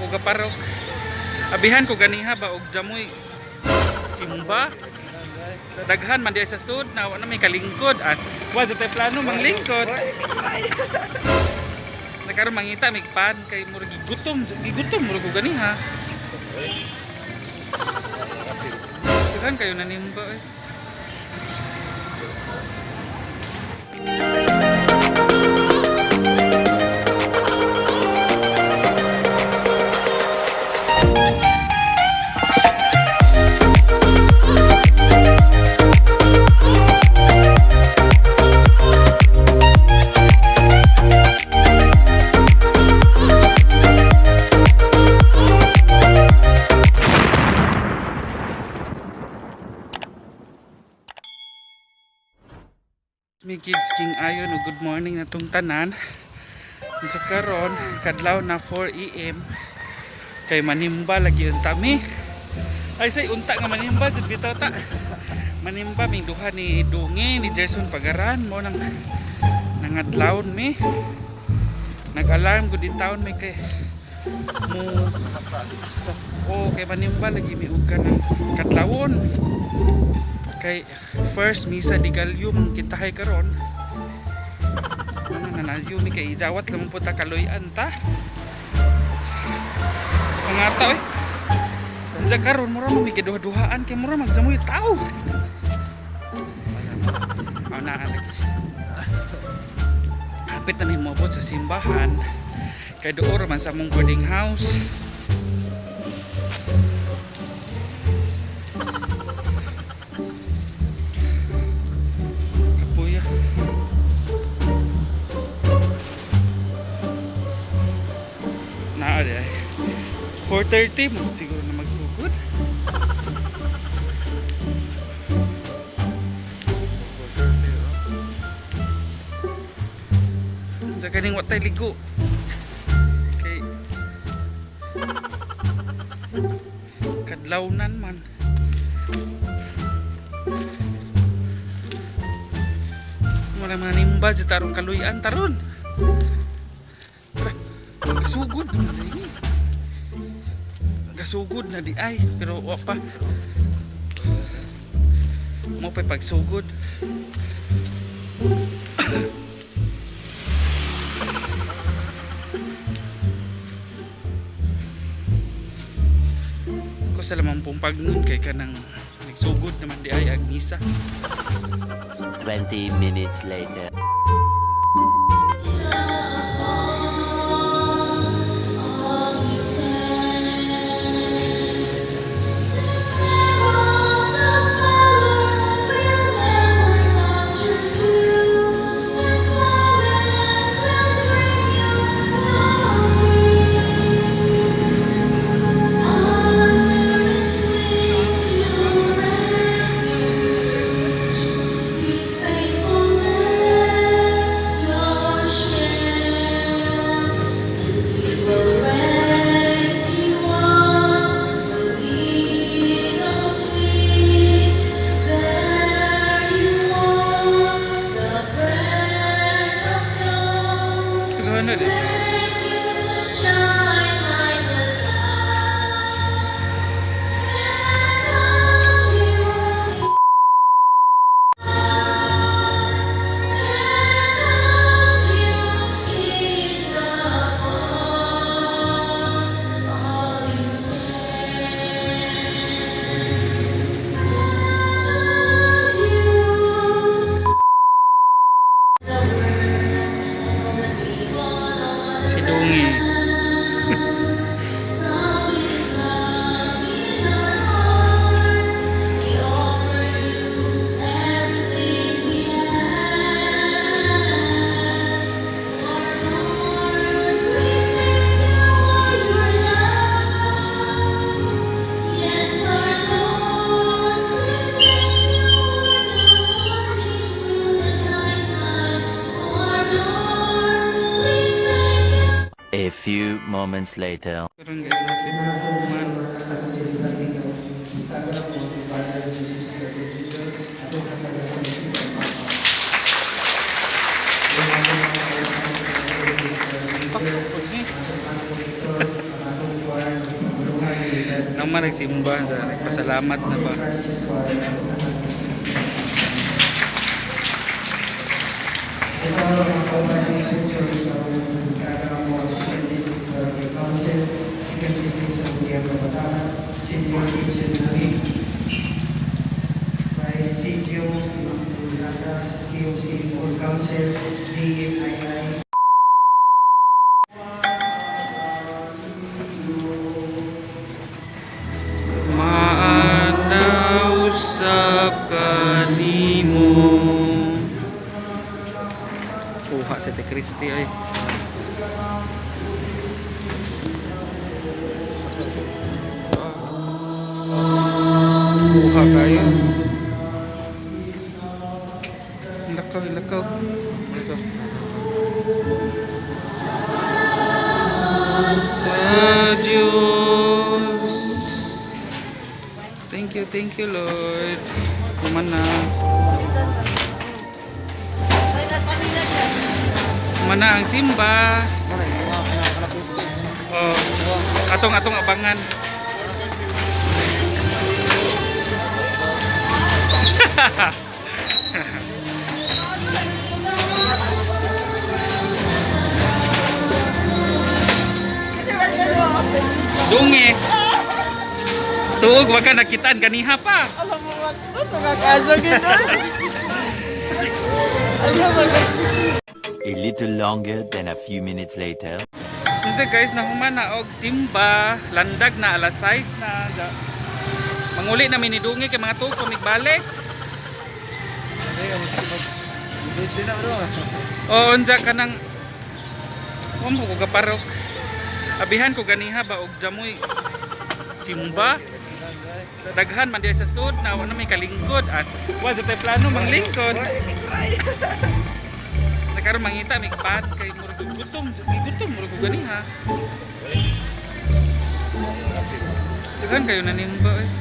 mga parok. Abihan ko ganiha ba og jamoy simba. Daghan man diay sa sud na wala may kalingkod at wa jud tay plano manglingkod. Nagkaroon mangita may pan kay murag gigutom murag ko ganiha. Daghan kayo nanimba eh. May kids king ayon o good morning na tong tanan. Sa karon kadlaw na 4 AM kay manimba lagi yung tami. Ay say unta nga manimba jud bitaw ta. Manimba ming duha ni Dungi ni Jason Pagaran mo nang nangadlawon mi. Nag-alarm gud din taon mi kay mo kay manimba lagi mi ug kanang kadlawon. Kay first misa di galyum kintahay karon. So nanadyo mi kay ijawat lamang po ta kaloyan ta. Pangata eh. Unsa karon mura mo mi giduha-duhaan kay mura magjamoy tao. Aw na lagi. Hapit na mi moabot sa simbahan. Kay doon man sa mong boarding house. Naa di ay 4:30 mo siguro na magsugod. Sa kaning wa tay ligo. Kay kadlawnan man. Wala manimba sa tarong kaluyan taron. Gasugod na di. Gasugod na di ay pero wa pa. Mo pa pagsugod. Ko sa lamang pong pagnon kay kanang nagsugod naman di ay Agnisa. 20 minutes later. Si Dungi. A few moments later. Karon guys, lapit na man. Pakapod ni. mama nagsimba, nagpasalamat na ba. Maanausap kanimo. Kuha si Te Christy ay. Kuha kayo. Lakaw, lakaw. Ito. Sa Diyos. Thank you Lord. Kumana. Kumana ang simba. Oh, atong abangan. Dunge. Tuog wag ka nakitaan ganiha pa. Alam mo, what's this? Nakakasag yun. Alam mo, A little longer than a few minutes later. Ito guys, nahuman na og simba. Landag na alas 6 na. Manguli na minidungi kay mga tuog pagbalik. O unja ka nang mo ko kaparok. Abihan ko ganiha ba og jamoy simba. Daghan man diya sa sud na wala may kalingkod at wa jud tay plano manglingkod. Nakaroon mangita may pan kay murag gutom murag ganiha. Daghan kayo nanimba eh.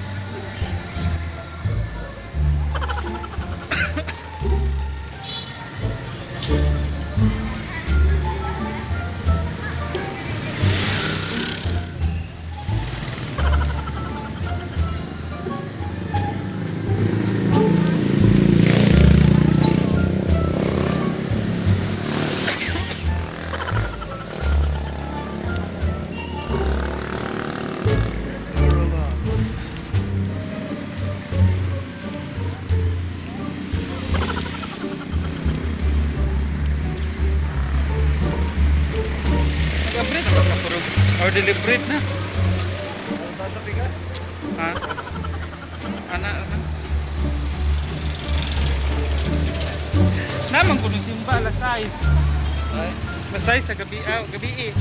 Or deliberate na. Ha? Ana. Naman kuno simba alas 6. Alas 6 sa gabi, gabi eh.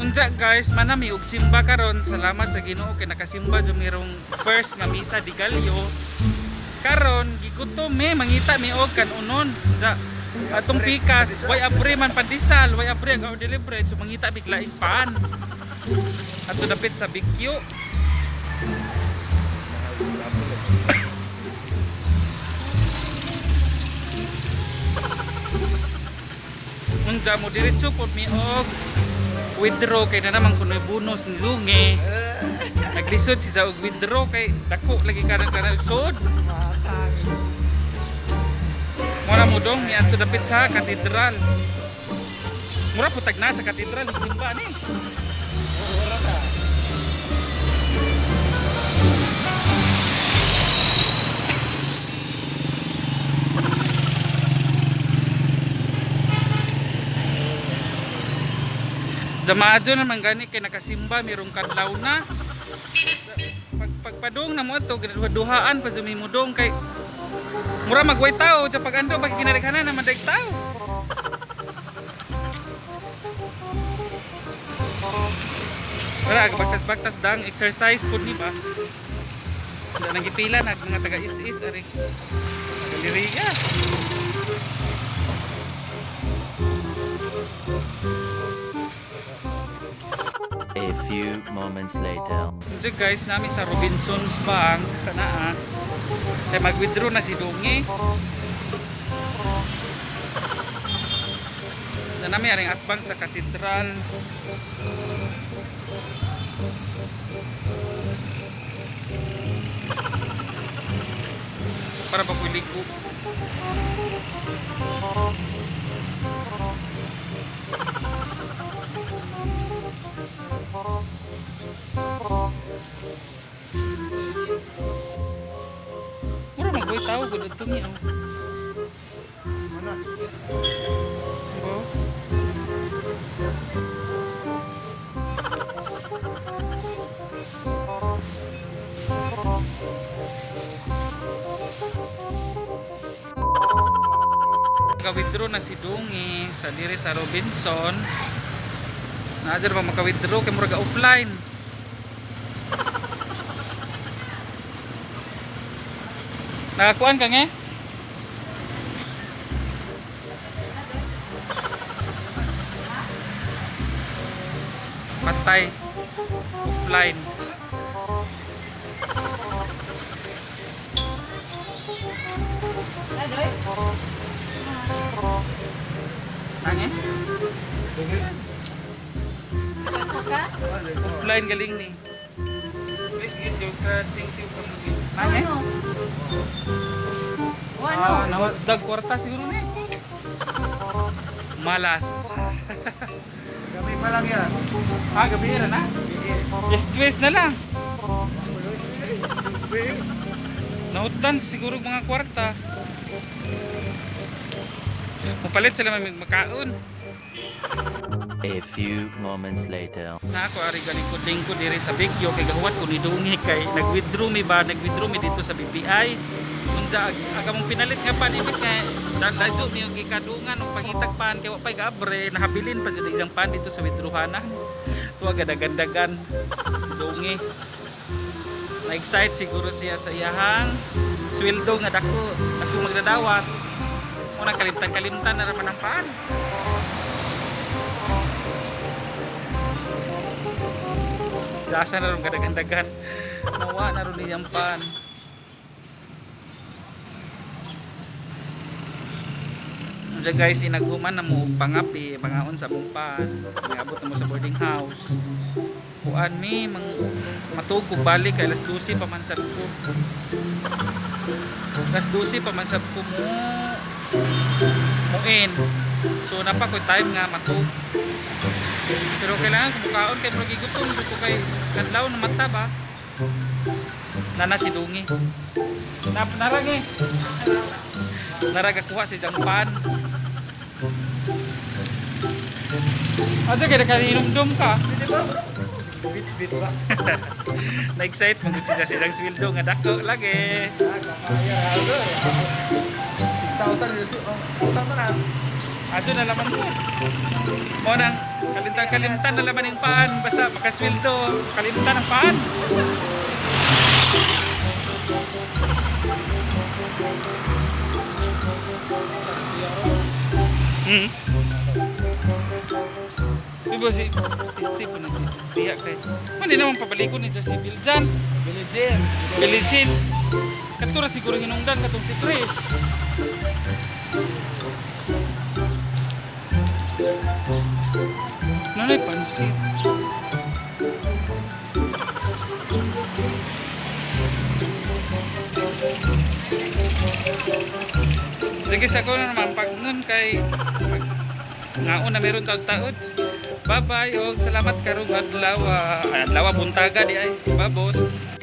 Unja guys, manami og simba karon. Salamat sa Ginoo kay nakasimba jud mirong first nga misa di Galyo. Karon gigutom mangita mi og kanunon. Unja atong pikas, way apre man pandisal, way apre ang deliberate so mangita biglaing pan. Ato dapit sa Bigyo. Unja mo diretso pod mi og withdraw kay na naman kuno bonus ni Lunge. Naglisod si sa withdraw kay dako lagi kanan sud. Mura mo dong ni ato dapit sa katedral. Mura putag na sa katedral ni simba ni. Jamaadyo naman gani kay nakasimba mirong kadlaw na. Pagpadung na mo to duhaan pa jumi mudong kay mura magway tao ja pag ando pag kinarikanan naman daig tao. Tara bagtas dang exercise pud ni ba. Wala nang gipila nag mga taga is ari. Galeriya. A few moments later. So guys, nami sa Robinsons Bank kana kay mag-withdraw na si Dungi. Na nami aring atbang sa katedral. Para pagpili ko. Mura magboy tao gud adto ni. Oh. Maka-withdraw na si Dungi sa diri sa Robinson. Naadir ba maka-withdraw kay murag offline. Nakakuan ka nga? Patay. Offline. Nange? Offline galing ni. Please get your card. Thank you for moving. Nange? Ah, nawagdag kwarta siguro ni. Malas. Gabi pa lang yan. Ah, gabi na? Yes, na lang. Nautan siguro mga kwarta. Mapalit sila makaon. A few moments later. Na ako ari galing ko lingkod diri sa Bigyo kay gahuwat ko ni Dungi kay nag-withdraw mi dito sa BPI. Unsa aga mong pinalit nga pan ibis nga dadyo mi yung gikadungan ug pangitag pan kay wa pay gabre nahabilin pa jud isang pan dito sa withdrawhana. Tuwa gadagandagan si Dungi. Na-excite siguro siya sa iyahang sweldo nga dako magdadawat. Una kalimtan na naman ang paan. Lasa na rin kadagandagan. Nawa na rin niyang paan. So guys, inaghuman na mo pangapi, pangaon sa mong paan. Nangabot na mo sa boarding house. Kuan mi, matugog balik kay alas 12 pamansab ko. Alas 12 pamansab ko muin. So napakoy time nga matug. Pero kailangan kumukaon kay murag gutom dito kay kadlaw na mata ba. Nana si Dungi. Naragi. Naraga kuha si Jampan. Aja kaya kaninumdum ka. Bit ba? Na-excite mong siya silang sweldo nga dako lagi. 6,000 yun. Utang pa na. Ato na laman mo. Mo nang kalimtan na laman yung paan. Basta makasweldo, kalimtan ang paan. Diba si Steve na si Tiyak kay. Mandi naman pabalikon ni si Biljan. Bilijin. Katura siguro hinungdan katong si Chris. Nanay pansin. Sige sa ko na naman pag nun kay ngaon na meron taod-taod. Bye-bye og salamat karong adlaw. Adlaw buntaga di ay. Babos.